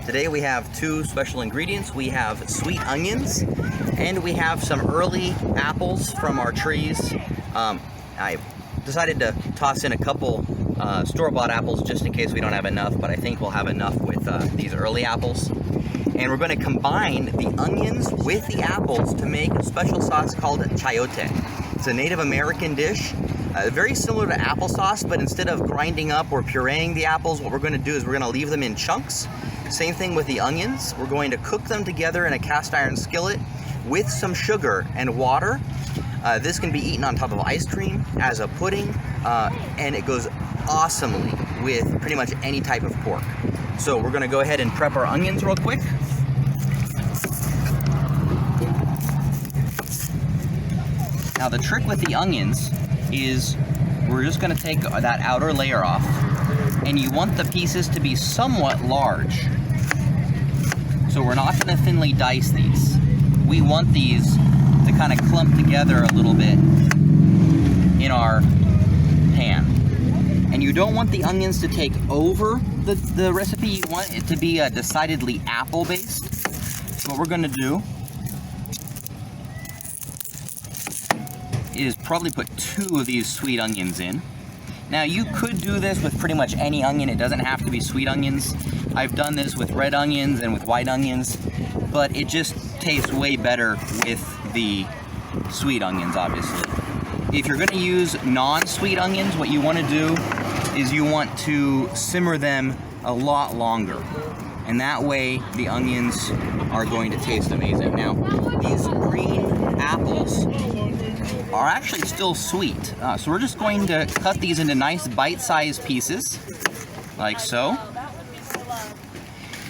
Today we have two special ingredients. We have sweet onions and we have some early apples from our trees. I decided to toss in a couple store-bought apples just in case we don't have enough, but I think we'll have enough with these early apples. And we're going to combine the onions with the apples to make a special sauce called chayote. It's a Native American dish, very similar to applesauce, but instead of grinding up or pureeing the apples, what we're going to do is we're going to leave them in chunks. Same thing with the onions. We're going to cook them together in a cast iron skillet with some sugar and water. This can be eaten on top of ice cream as a pudding, and it goes awesomely with pretty much any type of pork. So we're going to go ahead and prep our onions real quick. Now the trick with the onions is we're just going to take that outer layer off, and you want the pieces to be somewhat large. So we're not going to thinly dice these. We want these to kind of clump together a little bit in our pan. And you don't want the onions to take over the recipe. You want it to be decidedly apple-based. So what we're going to do is probably put 2 of these sweet onions in. Now you could do this with pretty much any onion. It doesn't have to be sweet onions. I've done this with red onions and with white onions, but it just tastes way better with the sweet onions, obviously. If you're going to use non-sweet onions, what you want to do is you want to simmer them a lot longer. And that way the onions are going to taste amazing. Now, these green apples are actually still sweet. So we're just going to cut these into nice bite-sized pieces, like so.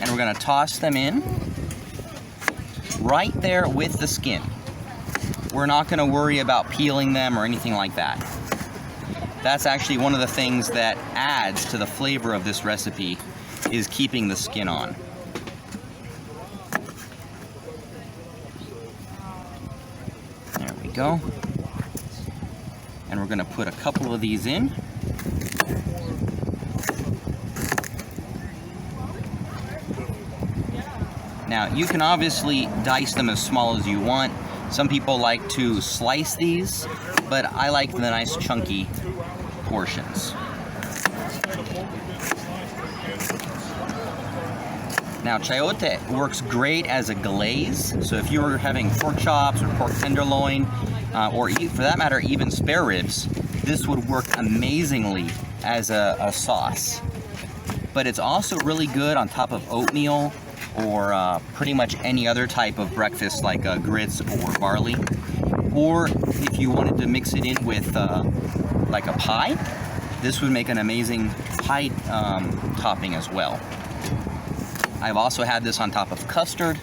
And we're going to toss them in right there with the skin. We're not going to worry about peeling them or anything like that. That's actually one of the things that adds to the flavor of this recipe, is keeping the skin on. There we go. And we're going to put a couple of these in. Now, you can obviously dice them as small as you want. Some people like to slice these, but I like the nice chunky portions. Now, chayote works great as a glaze. So if you were having pork chops or pork tenderloin, or for that matter, even spare ribs, this would work amazingly as a sauce. But it's also really good on top of oatmeal, or pretty much any other type of breakfast like grits or barley. Or if you wanted to mix it in with like a pie, this would make an amazing pie topping as well. I've also had this on top of custard,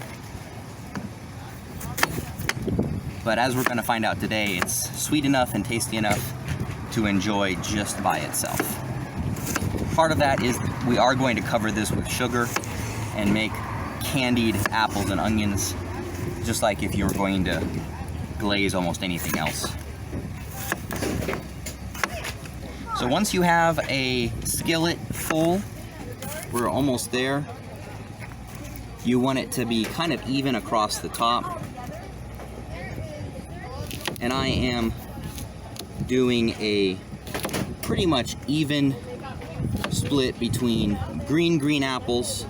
but as we're going to find out today, it's sweet enough and tasty enough to enjoy just by itself. Part of that is we are going to cover this with sugar and make candied apples and onions, just like if you were going to glaze almost anything else. So once you have a skillet full, we're almost there. You want it to be kind of even across the top. And I am doing a pretty much even split between green apples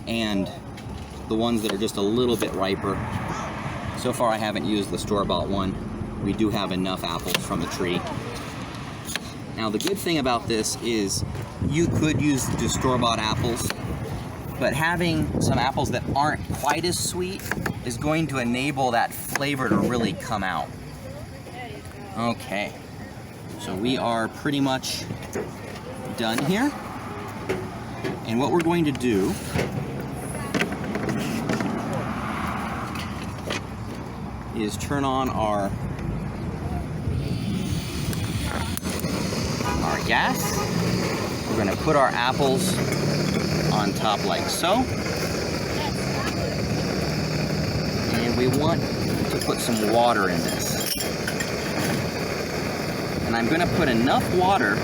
and the ones that are just a little bit riper. So far I haven't used the store-bought one. We do have enough apples from the tree. Now the good thing about this is you could use just store-bought apples, but having some apples that aren't quite as sweet is going to enable that flavor to really come out. Okay, so we are pretty much done here. And what we're going to do is turn on our gas. We're going to put our apples on top like so. And we want to put some water in this. And I'm going to put enough water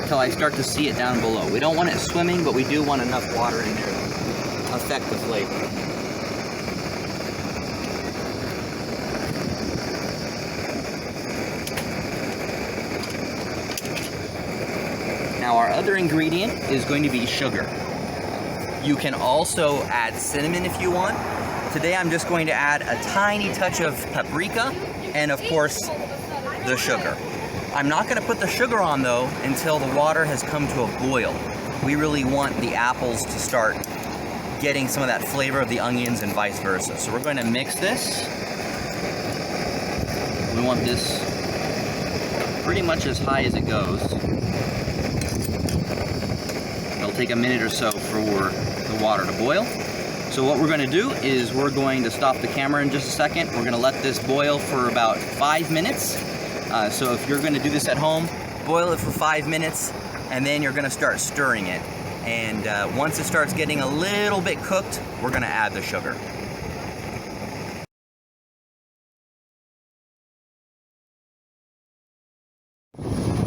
until I start to see it down below. We don't want it swimming, but we do want enough water in there affect the flavor. Now our other ingredient is going to be sugar. You can also add cinnamon if you want. Today I'm just going to add a tiny touch of paprika and of course the sugar. I'm not going to put the sugar on though until the water has come to a boil. We really want the apples to start getting some of that flavor of the onions and vice versa. So we're going to mix this. We want this pretty much as high as it goes. It'll take a minute or so for the water to boil. So what we're going to do is we're going to stop the camera in just a second. We're going to let this boil for about 5 minutes. So if you're going to do this at home, boil it for 5 minutes and then you're going to start stirring it. And once it starts getting a little bit cooked, we're going to add the sugar.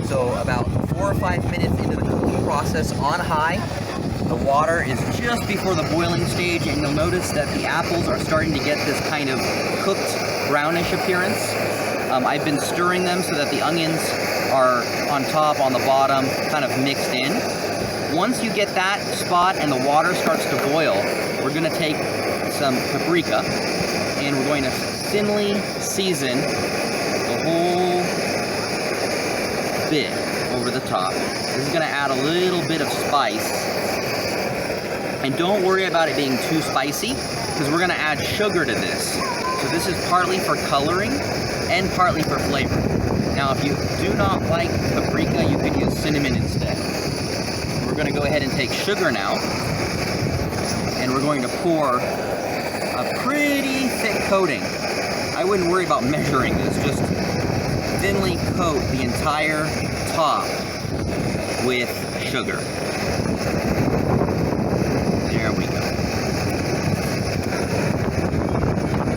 So about 4 or 5 minutes into the cooking process on high, the water is just before the boiling stage, and you'll notice that the apples are starting to get this kind of cooked brownish appearance. I've been stirring them so that the onions are on top, on the bottom, kind of mixed in. Once you get that spot and the water starts to boil, we're going to take some paprika and we're going to thinly season the whole bit over the top. This is going to add a little bit of spice. And don't worry about it being too spicy, because we're going to add sugar to this. So this is partly for coloring and partly for flavor. Now if you do not like paprika, you could use cinnamon instead. We're going to go ahead and take sugar now, and we're going to pour a pretty thick coating. I wouldn't worry about measuring this, just thinly coat the entire top with sugar. There we go.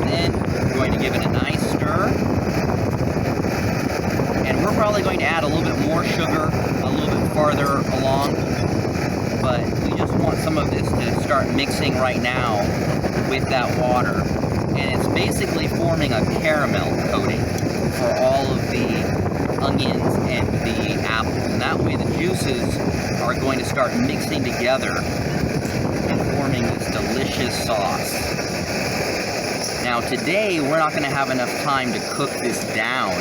Then we're going to give it a nice stir. And we're probably going to add a little bit more sugar a little bit farther along. But we just want some of this to start mixing right now with that water. And it's basically forming a caramel coating for all of the onions and the apples. And that way the juices are going to start mixing together and forming this delicious sauce. Now today we're not going to have enough time to cook this down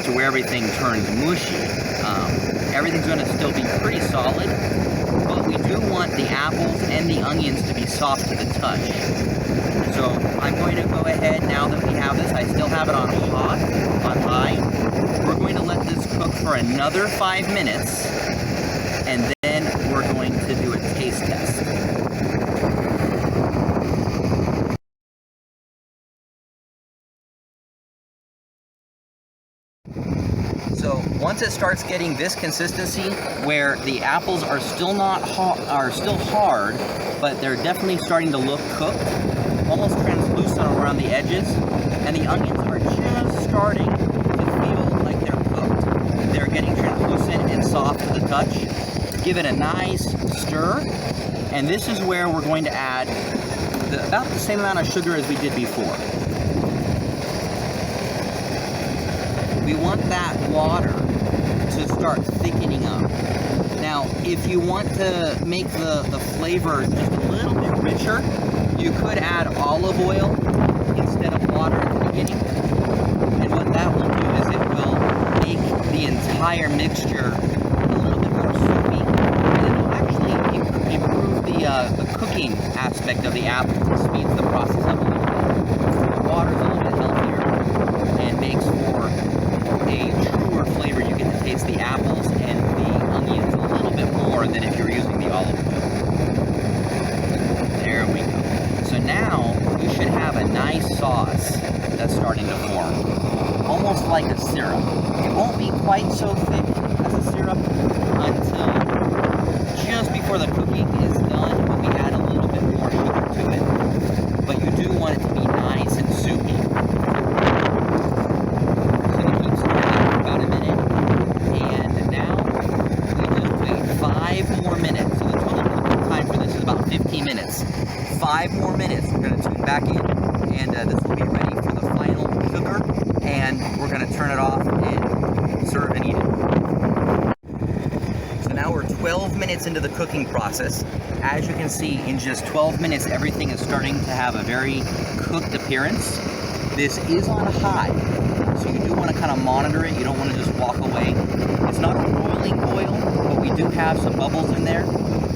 to where everything turns mushy. Everything's going to still be pretty solid, but we do want the apples and the onions to be soft to the touch. So I'm going to go ahead, now that we have this, I still have it on high. We're going to let this cook for another 5 minutes, and then we're going to do a taste test. So once it starts getting this consistency, where the apples are still still hard, but they're definitely starting to look cooked, almost translucent around the edges, and the onions are just starting to feel like they're cooked. They're getting translucent and soft to the touch. Give it a nice stir, and this is where we're going to add about the same amount of sugar as we did before. We want that water to start thickening up. Now, if you want to make the flavor just a little bit richer, you could add olive oil instead of water at the beginning. And what that will do is it will make the entire mixture a little bit more soupy, and it will actually improve the cooking aspect of the apple. It speeds the process up a little bit. The water is a little bit healthier and makes for a truer flavor. You get to taste the apples and the onions a little bit more than if you're using the olive oil. There we go. So now you should have a nice sauce that's starting to form. Almost like a syrup. It won't be quite so thick as a syrup until just before the cooking is done, when we add a little bit more sugar to it. But you do want it to be nice and soupy. About a minute, and now we just wait 5 more minutes. So the total cooking time for this is about 15 minutes. minutes into the cooking process. As you can see, in just 12 minutes, everything is starting to have a very cooked appearance. This is on high, so you do want to kind of monitor it. You don't want to just walk away. It's not a roiling boil, but we do have some bubbles in there.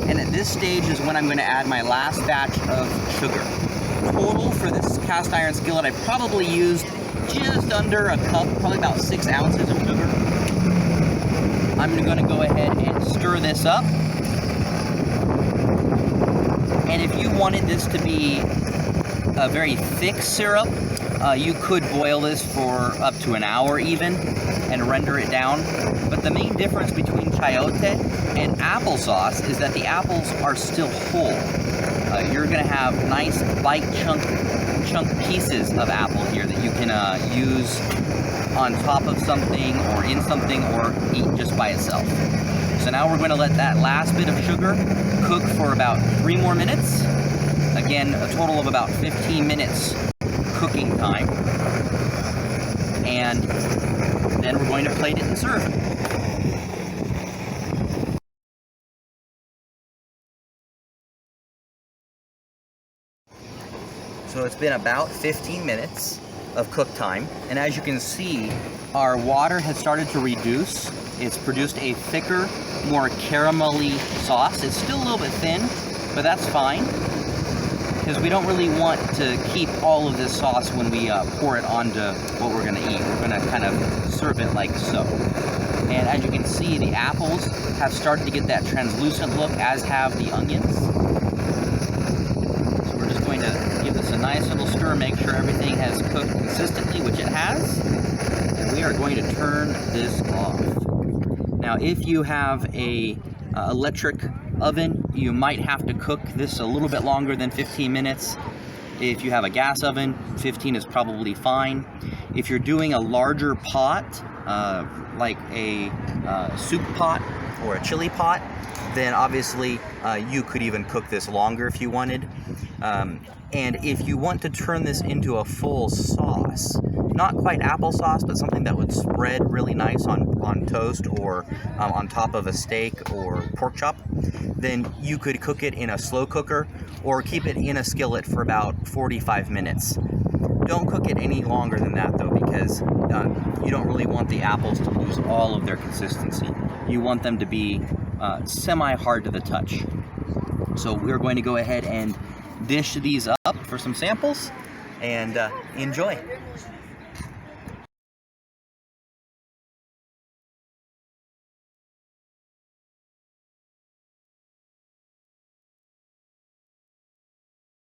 And at this stage is when I'm going to add my last batch of sugar. Total for this cast iron skillet, I probably used just under a cup, probably about 6 ounces of sugar. I'm going to go ahead and stir this up. And if you wanted this to be a very thick syrup, you could boil this for up to an hour even and render it down. But the main difference between chayote and applesauce is that the apples are still whole. You're going to have nice bite chunk pieces of apple here that you can use on top of something or in something or eat just by itself. So now we're going to let that last bit of sugar cook for about 3 more minutes. Again, a total of about 15 minutes cooking time. And then we're going to plate it and serve. So it's been about 15 minutes of cook time, and as you can see, our water has started to reduce. It's produced a thicker, more caramelly sauce. It's still a little bit thin, but that's fine, because we don't really want to keep all of this sauce when we pour it onto what we're going to eat. We're going to kind of serve it like so. And as you can see, the apples have started to get that translucent look, as have the onions. So we're just going to give this a nice little stir, make sure everything has cooked consistently, which it has. And we are going to turn this off. Now, if you have a electric oven, you might have to cook this a little bit longer than 15 minutes. If you have a gas oven, 15 is probably fine. If you're doing a larger pot, like a soup pot or a chili pot, then obviously you could even cook this longer if you wanted. And if you want to turn this into a full sauce, not quite applesauce, but something that would spread really nice on toast or on top of a steak or pork chop, then you could cook it in a slow cooker or keep it in a skillet for about 45 minutes. Don't cook it any longer than that though, because you don't really want the apples to lose all of their consistency. You want them to be semi-hard to the touch. So we're going to go ahead and dish these up for some samples and enjoy.